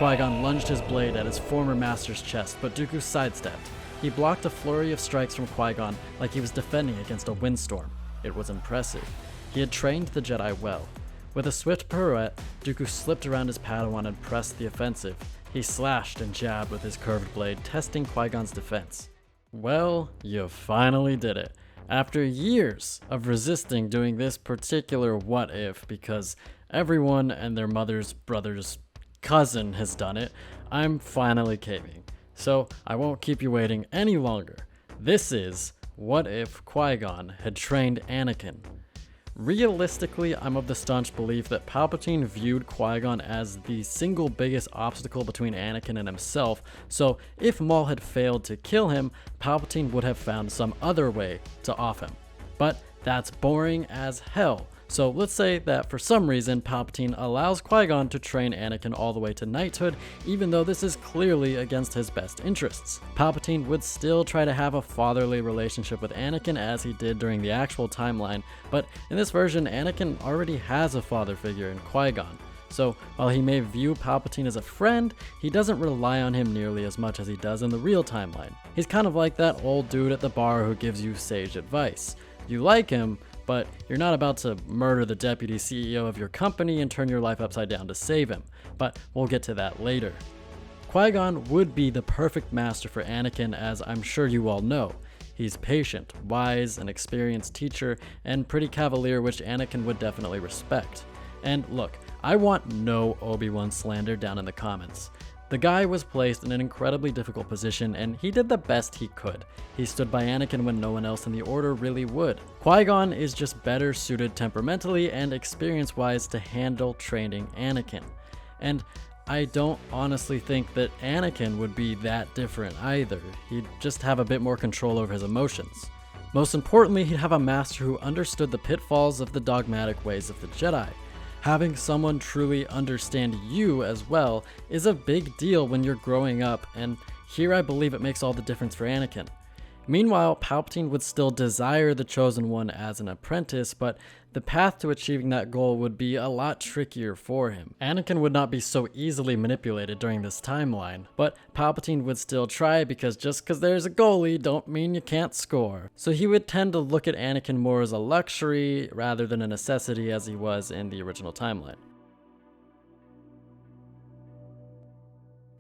Qui-Gon lunged his blade at his former master's chest, but Dooku sidestepped. He blocked a flurry of strikes from Qui-Gon like he was defending against a windstorm. It was impressive. He had trained the Jedi well. With a swift pirouette, Dooku slipped around his Padawan and pressed the offensive. He slashed and jabbed with his curved blade, testing Qui-Gon's defense. Well, you finally did it. After years of resisting doing this particular what-if, because everyone and their mother's brother's cousin has done it, I'm finally caving. So I won't keep you waiting any longer. This is what if Qui-Gon had trained Anakin. Realistically, I'm of the staunch belief that Palpatine viewed Qui-Gon as the single biggest obstacle between Anakin and himself, so if Maul had failed to kill him, Palpatine would have found some other way to off him. But that's boring as hell. So let's say that for some reason Palpatine allows Qui-Gon to train Anakin all the way to knighthood, even though this is clearly against his best interests. Palpatine would still try to have a fatherly relationship with Anakin as he did during the actual timeline, but in this version Anakin already has a father figure in Qui-Gon. So while he may view Palpatine as a friend, he doesn't rely on him nearly as much as he does in the real timeline. He's kind of like that old dude at the bar who gives you sage advice. You like him, but you're not about to murder the deputy CEO of your company and turn your life upside down to save him, but we'll get to that later. Qui-Gon would be the perfect master for Anakin, as I'm sure you all know. He's patient, wise, an experienced teacher, and pretty cavalier, which Anakin would definitely respect. And look, I want no Obi-Wan slander down in the comments. The guy was placed in an incredibly difficult position, and he did the best he could. He stood by Anakin when no one else in the Order really would. Qui-Gon is just better suited temperamentally and experience-wise to handle training Anakin. And I don't honestly think that Anakin would be that different either. He'd just have a bit more control over his emotions. Most importantly, he'd have a master who understood the pitfalls of the dogmatic ways of the Jedi. Having someone truly understand you as well is a big deal when you're growing up, and here I believe it makes all the difference for Anakin. Meanwhile, Palpatine would still desire the Chosen One as an apprentice, but the path to achieving that goal would be a lot trickier for him. Anakin would not be so easily manipulated during this timeline, but Palpatine would still try, because just because there's a goalie don't mean you can't score. So he would tend to look at Anakin more as a luxury rather than a necessity as he was in the original timeline.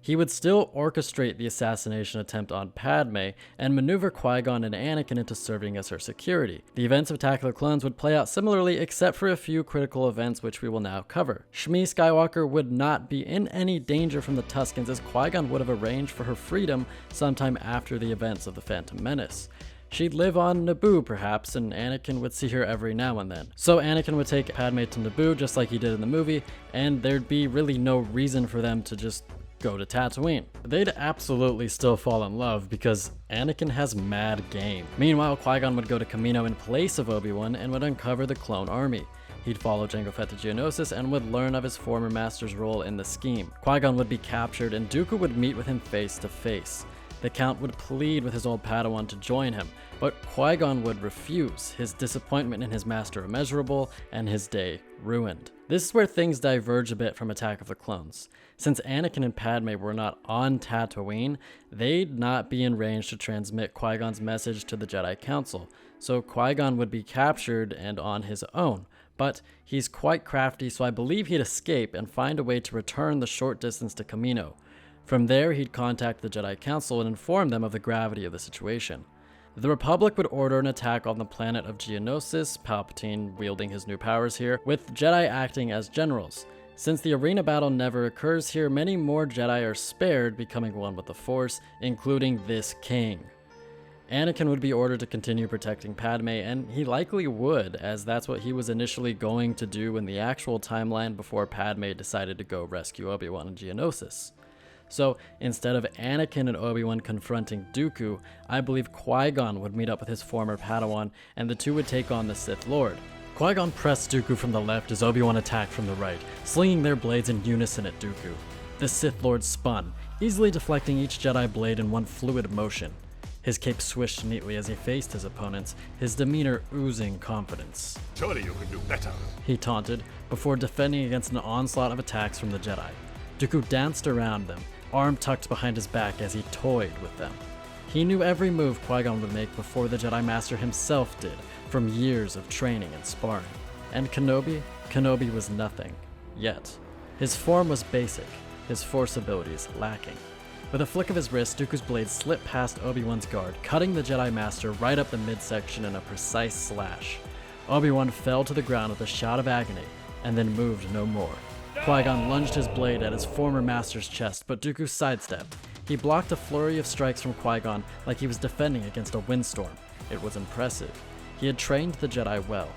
He would still orchestrate the assassination attempt on Padme and maneuver Qui-Gon and Anakin into serving as her security. The events of Attack of the Clones would play out similarly, except for a few critical events which we will now cover. Shmi Skywalker would not be in any danger from the Tuskens, as Qui-Gon would have arranged for her freedom sometime after the events of the Phantom Menace. She'd live on Naboo perhaps, and Anakin would see her every now and then. So Anakin would take Padme to Naboo just like he did in the movie, and there'd be really no reason for them to just go to Tatooine. They'd absolutely still fall in love because Anakin has mad game. Meanwhile, Qui-Gon would go to Kamino in place of Obi-Wan and would uncover the clone army. He'd follow Jango Fett to Geonosis and would learn of his former master's role in the scheme. Qui-Gon would be captured and Dooku would meet with him face to face. The Count would plead with his old Padawan to join him, but Qui-Gon would refuse, his disappointment in his master immeasurable and his day ruined. This is where things diverge a bit from Attack of the Clones. Since Anakin and Padme were not on Tatooine, they'd not be in range to transmit Qui-Gon's message to the Jedi Council, so Qui-Gon would be captured and on his own. But he's quite crafty, so I believe he'd escape and find a way to return the short distance to Kamino. From there, he'd contact the Jedi Council and inform them of the gravity of the situation. The Republic would order an attack on the planet of Geonosis, Palpatine wielding his new powers here, with Jedi acting as generals. Since the arena battle never occurs here, many more Jedi are spared, becoming one with the Force, including this king. Anakin would be ordered to continue protecting Padme, and he likely would, as that's what he was initially going to do in the actual timeline before Padme decided to go rescue Obi-Wan in Geonosis. So instead of Anakin and Obi-Wan confronting Dooku, I believe Qui-Gon would meet up with his former Padawan, and the two would take on the Sith Lord. Qui-Gon pressed Dooku from the left as Obi-Wan attacked from the right, slinging their blades in unison at Dooku. The Sith Lord spun, easily deflecting each Jedi blade in one fluid motion. His cape swished neatly as he faced his opponents, his demeanor oozing confidence. Surely you can do better. He taunted, before defending against an onslaught of attacks from the Jedi. Dooku danced around them, arm tucked behind his back as he toyed with them. He knew every move Qui-Gon would make before the Jedi Master himself did, from years of training and sparring. And Kenobi was nothing. Yet. His form was basic, his Force abilities lacking. With a flick of his wrist, Dooku's blade slipped past Obi-Wan's guard, cutting the Jedi Master right up the midsection in a precise slash. Obi-Wan fell to the ground with a shout of agony, and then moved no more. Qui-Gon lunged his blade at his former master's chest, but Dooku sidestepped. He blocked a flurry of strikes from Qui-Gon like he was defending against a windstorm. It was impressive. He had trained the Jedi well.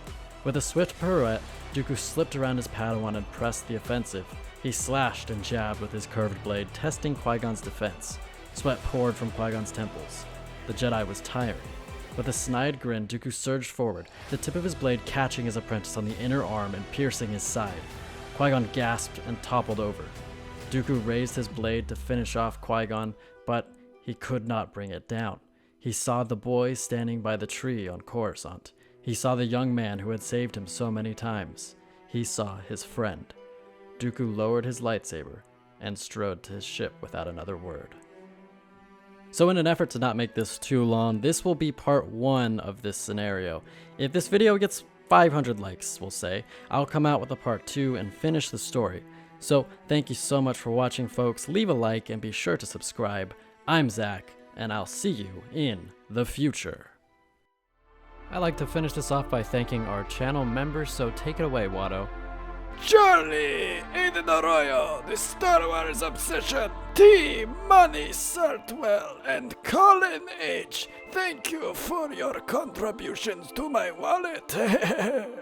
With a swift pirouette, Dooku slipped around his Padawan and pressed the offensive. He slashed and jabbed with his curved blade, testing Qui-Gon's defense. Sweat poured from Qui-Gon's temples. The Jedi was tiring. With a snide grin, Dooku surged forward, the tip of his blade catching his apprentice on the inner arm and piercing his side. Qui-Gon gasped and toppled over. Dooku raised his blade to finish off Qui-Gon, but he could not bring it down. He saw the boy standing by the tree on Coruscant. He saw the young man who had saved him so many times. He saw his friend. Dooku lowered his lightsaber and strode to his ship without another word. So in an effort to not make this too long, this will be part 1 of this scenario. If this video gets 500 likes, we'll say, I'll come out with a part 2 and finish the story. So thank you so much for watching, folks. Leave a like and be sure to subscribe. I'm Zach, and I'll see you in the future. I like to finish this off by thanking our channel members, so take it away, Watto. Charlie, Aiden Arroyo, the Star Wars Obsession, T, Money Sartwell, and Colin H. Thank you for your contributions to my wallet.